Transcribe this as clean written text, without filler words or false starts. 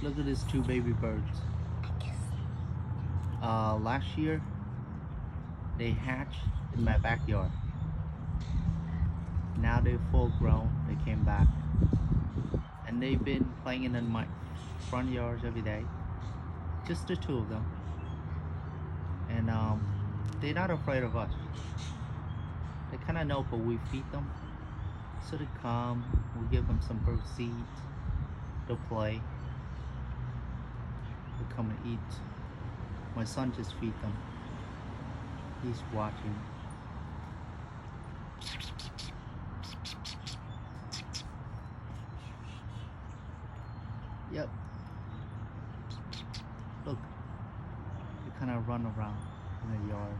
Look at these two baby birds. Last year they hatched in my backyard. Now they're full grown. They came back and they've been playing in my front yards every day. Just the two of them, and they're not afraid of us. They kind of know, but we feed them, so they come. We give them some bird seeds. They'll play. They come and eat. My son just feed them. He's watching. Yep. Look, they kind of run around in the yard.